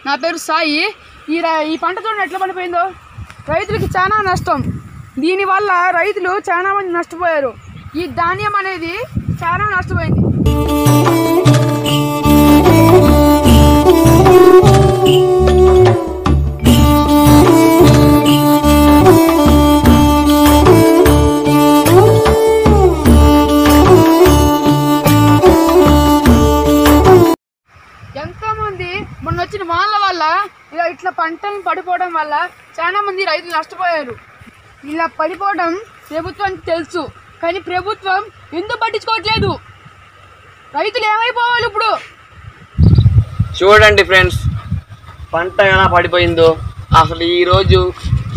నా పేరు సాయి. ఈ పంట చూడండి ఎట్లా పడిపోయిందో. రైతులకి చాలా నష్టం. దీనివల్ల రైతులు చాలా మంది నష్టపోయారు. ఈ ధాన్యం అనేది చాలా నష్టపోయింది. ఎంతోమంది మొన్న వచ్చిన వానల వల్ల ఇట్లా పంటలు పడిపోవడం వల్ల చాలా మంది రైతులు నష్టపోయారు. ఇలా పడిపోవడం ప్రభుత్వానికి తెలుసు, కానీ ప్రభుత్వం ఎందుకు పట్టించుకోవట్లేదు? రైతులు ఏమైపోవాలి ఇప్పుడు? చూడండి ఫ్రెండ్స్, పంట ఎలా పడిపోయిందో అసలు ఈరోజు.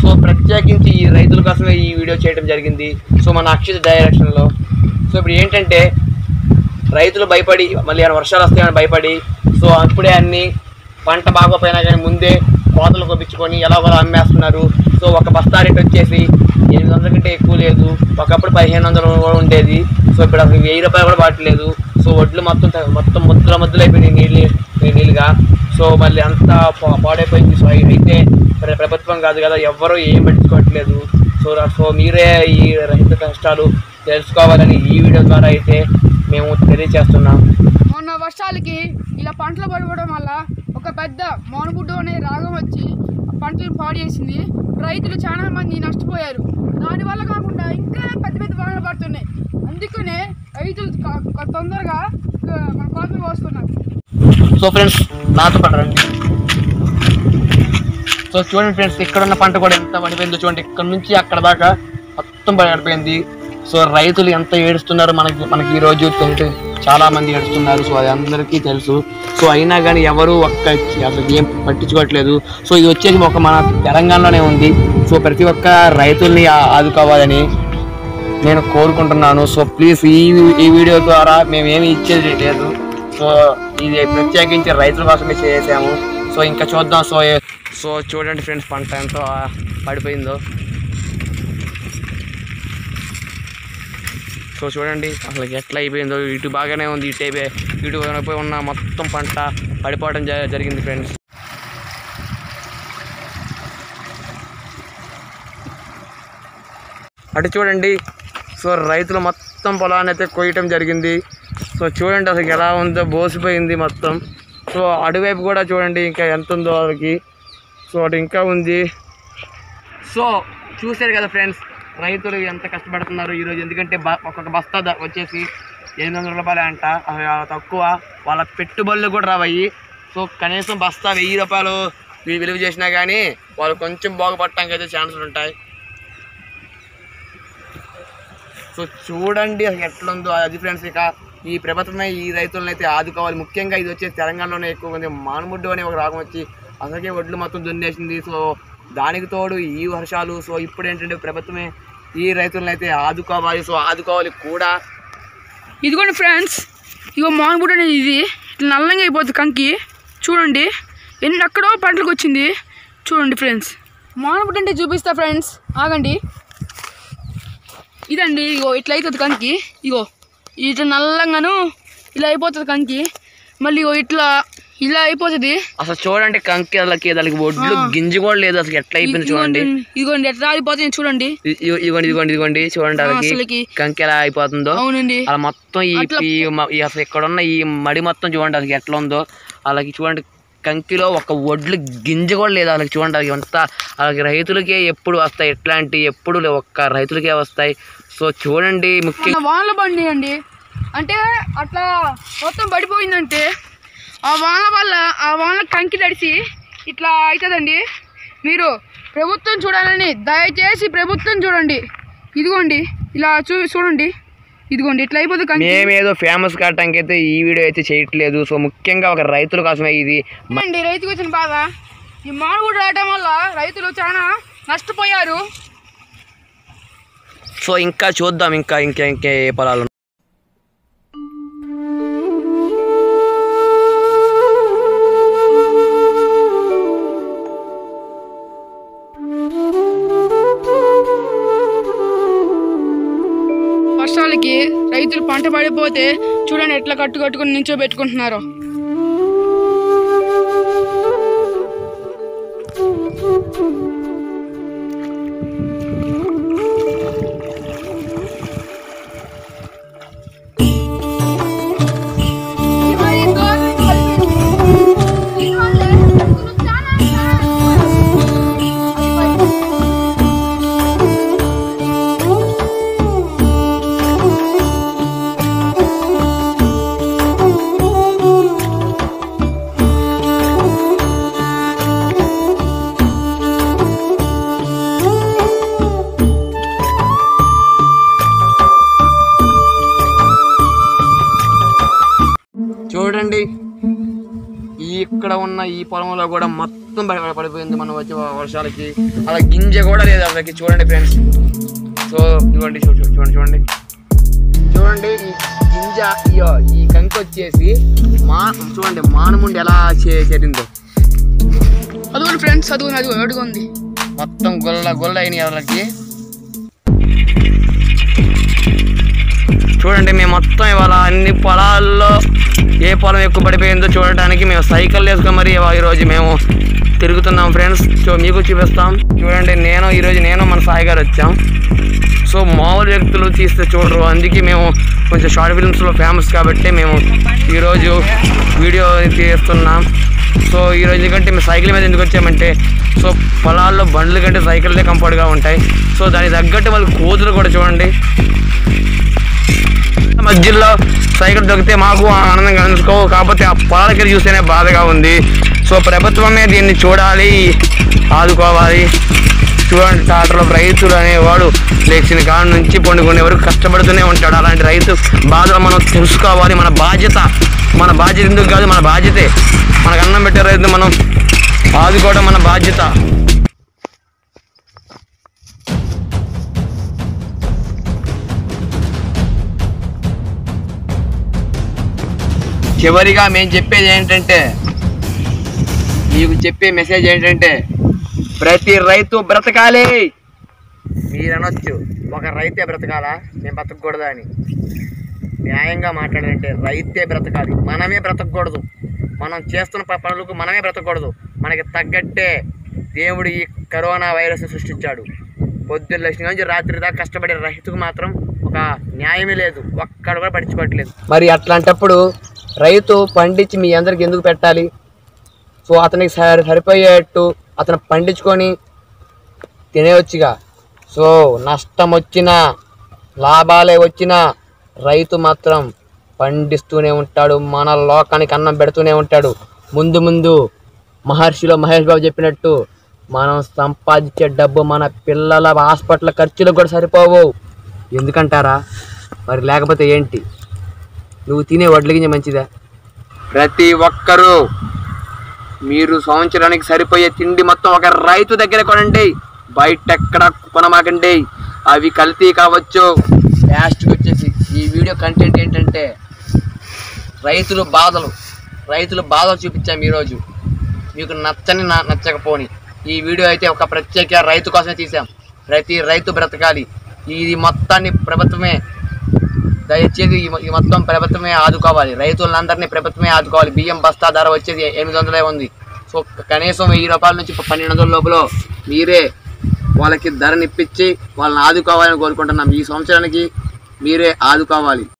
సో ప్రత్యేకించి ఈ రైతుల కోసమే ఈ వీడియో చేయడం జరిగింది. సో మన అక్షిత డైరెక్షన్లో. సో ఇప్పుడు ఏంటంటే రైతులు భయపడి మళ్ళీ వర్షాలు వస్తాయని భయపడి సో అప్పుడే అన్ని పంట బాగోపోయినా కానీ ముందే కోతలు కొప్పించుకొని ఎలాగోలా అమ్మేస్తున్నారు. సో ఒక బస్తా రేట్ వచ్చేసి 800 కంటే ఎక్కువ లేదు. ఒకప్పుడు 1500 కూడా ఉండేది. సో ఇప్పుడు అసలు 1000 రూపాయలు కూడా పట్టలేదు. సో వడ్లు మొత్తం ముద్దలు అయిపోయినాయి నీళ్ళుగా. సో మళ్ళీ అంతా పాడైపోయింది. సో అయితే ప్రభుత్వం కాదు కదా, ఎవ్వరూ ఏం పట్టించుకోవట్లేదు. సో మీరే ఈ రైతు కష్టాలు తెలుసుకోవాలని ఈ వీడియో ద్వారా అయితే మేము తెలియజేస్తున్నాం. మొన్న వర్షాలకి ఇలా పంటలు పడిపోవడం వల్ల ఒక పెద్ద మోనబుడ్డు అనే రాగం వచ్చి పంటలను పాడు చేసింది. రైతులు చాలా మంది నష్టపోయారు. దానివల్ల కాకుండా ఇంకా పెద్ద పెద్ద వానలు పడుతున్నాయి. అందుకనే రైతులు తొందరగా మన కోతలు కోస్తున్నారు. సో ఫ్రెండ్స్ నాతో పడరండి. సో చూడండి ఫ్రెండ్స్, ఇక్కడ ఉన్న పంట కూడా ఎంత పడిపోయిందో చూడండి. ఇక్కడ నుంచి అక్కడ దాకా మొత్తం పడిపోయింది. సో రైతులు ఎంత ఏడుస్తున్నారు మనకి ఈరోజు చాలా మంది ఏడుస్తున్నారు. సో అది అందరికీ తెలుసు. సో అయినా కానీ ఎవరు అసలు ఏం పట్టించుకోవట్లేదు. సో ఇది వచ్చేసి మన తెలంగాణలోనే ఉంది. సో ప్రతి ఒక్క రైతుల్ని ఆదుకోవాలని నేను కోరుకుంటున్నాను. సో ప్లీజ్ ఈ వీడియో ద్వారా మేమేమి ఇచ్చేది లేదు. సో ఇది ప్రత్యేకించి రైతుల కోసమే చేసాము. సో ఇంకా చూద్దాం. సో చూడండి ఫ్రెండ్స్, పంట ఎంతో పడిపోయిందో. సో చూడండి అసలు ఎట్లా అయిపోయిందో. ఇటు బాగానే ఉంది, ఇటు పోయి ఉన్న మొత్తం పంట పడిపోవడం జరిగింది ఫ్రెండ్స్. అటు చూడండి. సో రైతులు మొత్తం పొలాన్ని అయితే కొయ్యటం జరిగింది. సో చూడండి అసలు ఎలా ఉందో, బోసిపోయింది మొత్తం. సో అటువైపు కూడా చూడండి ఇంకా ఎంత ఉందో వాళ్ళకి. సో అటు ఇంకా ఉంది. సో చూసారు కదా ఫ్రెండ్స్, రైతులు ఎంత కష్టపడుతున్నారు ఈరోజు. ఎందుకంటే ఒక్కొక్క బస్తా వచ్చేసి 800 రూపాయలు అంట, తక్కువ. వాళ్ళ పెట్టుబడులు కూడా రావయ్యి. సో కనీసం బస్తా 1000 రూపాయలు విలువ చేసినా కానీ వాళ్ళు కొంచెం బాగుపడటానికి అయితే ఛాన్సులు ఉంటాయి. సో చూడండి అసలు ఎట్లుందో అది ఫ్రెండ్స్. ఇక ఈ ప్రభుత్వమే ఈ రైతులను అయితే ఆదుకోవాలి. ముఖ్యంగా ఇది వచ్చేసి తెలంగాణలోనే ఎక్కువ ఉంది. మానుముడ్డు అనే ఒక రాగం వచ్చి అసలుకే వడ్లు మొత్తం దున్నేసింది. సో దానికి తోడు ఈ వర్షాలు. సో ఇప్పుడు ఏంటంటే ప్రభుత్వమే ఈ రైతులను అయితే ఆదుకోవాలి. సో ఆదుకోవాలి కూడా. ఇదిగోండి ఫ్రెండ్స్, ఇగో మానుబుడ్డు అనేది ఇది ఇట్లా నల్లంగా అయిపోతుంది కంకి. చూడండి ఎక్కడో పంటలకు వచ్చింది. చూడండి ఫ్రెండ్స్, మానుబుడ్డు అంటే చూపిస్తా ఫ్రెండ్స్, ఆగండి. ఇదండి, ఇగో ఇట్లా అవుతుంది కంకి. ఇగో ఇట్లా నల్లంగాను ఇలా అయిపోతుంది కంకి. మళ్ళీ ఇగో ఇలా అయిపోతుంది. అసలు చూడండి కంకి దానికి ఒడ్లు గింజి కూడా లేదు. అసలు ఎట్లా అయిపోయింది చూడండి. ఇదిగోండి ఎట్లా అయిపోతుంది చూడండి. ఇదిగోండి చూడండి అసలు కంకి ఎలా అయిపోతుందో. అవునండి, అలా మొత్తం అసలు ఇక్కడ ఉన్న ఈ మడి మొత్తం చూడండి అసలు ఎట్లా ఉందో. అలాగే చూడండి కంకిలో ఒక ఒడ్లు గింజ కూడా లేదు. అలాగే చూడండి అది అంతా. అలాగే రైతులకే ఎప్పుడు వస్తాయి ఎట్లాంటి, ఎప్పుడు ఒక్క రైతులకే వస్తాయి. సో చూడండి ముఖ్యంగా వానలు పడినాయండి అంటే అట్లా మొత్తం పడిపోయిందంటే ఆ వాన వల్ల ఆ వాన కంకి తడిసి ఇట్లా అవుతుందండి. మీరు ప్రభుత్వం చూడాలని దయచేసి ప్రభుత్వం చూడండి. ఇదిగోండి ఇలా చూడండి, ఇదిగోండి ఇట్లా అయిపోతుంది. మేమేదో ఫేమస్ కావటానికి అయితే ఈ వీడియో అయితే చేయట్లేదు. సో ముఖ్యంగా ఒక రైతుల కోసమే ఇది. అండి రైతుకు వచ్చిన బాధ, ఈ మానుగుడ్డు రావడం వల్ల రైతులు చాలా నష్టపోయారు. సో ఇంకా చూద్దాం ఇంకా ఏ పొలాలు. వర్షాలకి రైతులు పంట పడిపోతే చూడండి ఎట్లా కట్టుకొని నించోబెట్టుకుంటున్నారో. ఉన్న ఈ పొలంలో కూడా మొత్తం పడిపోయింది మనం వచ్చే వర్షాలకి. అలా గింజ కూడా లేదు అసలుకి. చూడండి ఫ్రెండ్స్, సో ఇవ్వండి చూడండి ఈ గింజ ఈ కంకి వచ్చేసి చూడండి మానముండి ఎలా చేరిందో. అదిగోండి ఫ్రెండ్స్, అడుగుంది మొత్తం గొల్ల అయినాయి వాళ్ళకి. చూడండి మేము మొత్తం ఇవాళ అన్ని పొలాల్లో ఏ పొలం ఎక్కువ పడిపోయిందో చూడటానికి మేము సైకిల్ వేసుకొని మరి ఈరోజు మేము తిరుగుతున్నాం ఫ్రెండ్స్. సో మీకు చూపిస్తాం. చూడండి ఈరోజు మన సాయి గారు వచ్చాం. సో మామూలు వ్యక్తులు తీస్తే చూడరు, అందుకే మేము కొంచెం షార్ట్ ఫిల్మ్స్లో ఫేమస్ కాబట్టి మేము ఈరోజు వీడియో తీస్తున్నాం. సో ఈరోజు ఎందుకంటే మేము సైకిల్ మీద ఎందుకు వచ్చామంటే, సో పొలాల్లో బండ్ల కంటే సైకిళ్ళే కంఫర్ట్గా ఉంటాయి. సో దానికి తగ్గట్టు వాళ్ళ కోతులు కూడా చూడండి. మధ్యలో సైకిల్ దొరికితే మాకు ఆనందంగా అనుకో, కాకపోతే ఆ పొలాలకి చూస్తేనే బాధగా ఉంది. సో ప్రభుత్వమే దీన్ని చూడాలి, ఆదుకోవాలి. చూడండి టాటర్లో రైతులు అనేవాడు లేచిన కాడ నుంచి పండుకునే వరకు కష్టపడుతూనే ఉంటాడు. అలాంటి రైతు బాధలు మనం తెలుసుకోవాలి. మన బాధ్యత ఎందుకు కాదు, మన బాధ్యతే. మనకు అన్నం పెట్టే రైతు మనం ఆదుకోవడం మన బాధ్యత. చివరిగా మేము చెప్పేది ఏంటంటే, మీకు చెప్పే మెసేజ్ ఏంటంటే, ప్రతి రైతు బ్రతకాలి. మీరు అనొచ్చు ఒక రైతే బ్రతకాలా, మేము బ్రతకూడదా అని. న్యాయంగా మాట్లాడాలంటే రైతే బ్రతకాలి, మనమే బ్రతకూడదు. మనం చేస్తున్న పనులకు మనమే బ్రతకూడదు. మనకి తగ్గట్టే దేవుడు ఈ కరోనా వైరస్ని సృష్టించాడు. పొద్దున్న లక్ష్మి నుంచి రాత్రి దాకా కష్టపడే రైతుకు మాత్రం ఒక న్యాయమే లేదు, ఒక్కడు కూడా పట్టించుకోవట్లేదు. మరి అట్లాంటప్పుడు రైతు పండించి మీ అందరికి ఎందుకు పెట్టాలి? సో అతనికి సరిపోయేట్టు అతను పండించుకొని తినేవచ్చుగా. సో నష్టం వచ్చినా లాభాలే వచ్చినా రైతు మాత్రం పండిస్తూనే ఉంటాడు, మన లోకానికి అన్నం పెడుతూనే ఉంటాడు. ముందు మహర్షిలో మహేష్ బాబు చెప్పినట్టు మనం సంపాదించే డబ్బు మన పిల్లల హాస్పిటల్ ఖర్చులకు కూడా సరిపోవు. ఎందుకంటారా? మరి లేకపోతే ఏంటి? నువ్వు తినే వడ్ల గింజ మంచిదా? ప్రతి ఒక్కరూ మీరు సంవత్సరానికి సరిపోయే తిండి మొత్తం ఒక రైతు దగ్గర కొనండి, బయట ఎక్కడ కొనమాకండి. అవి కల్తీ కావచ్చు. లాస్ట్కి వచ్చేసి ఈ వీడియో కంటెంట్ ఏంటంటే రైతుల బాధలు చూపించాము ఈరోజు. మీకు నచ్చకపోని ఈ వీడియో అయితే ఒక ప్రత్యేక రైతు కోసమే తీసాం. ప్రతి రైతు బ్రతకాలి. ఇది మొత్తాన్ని ప్రభుత్వమే దయచేసి ఈ మొత్తం ప్రభుత్వమే ఆదుకోవాలి. రైతులందరినీ ప్రభుత్వమే ఆదుకోవాలి. బియ్యం బస్తా ధర వచ్చేది 800 ఉంది. సో కనీసం 1000 రూపాయల నుంచి 1200 లోపల మీరే వాళ్ళకి ధరనిప్పించి వాళ్ళని ఆదుకోవాలని కోరుకుంటున్నాం. ఈ సంవత్సరానికి మీరే ఆదుకోవాలి.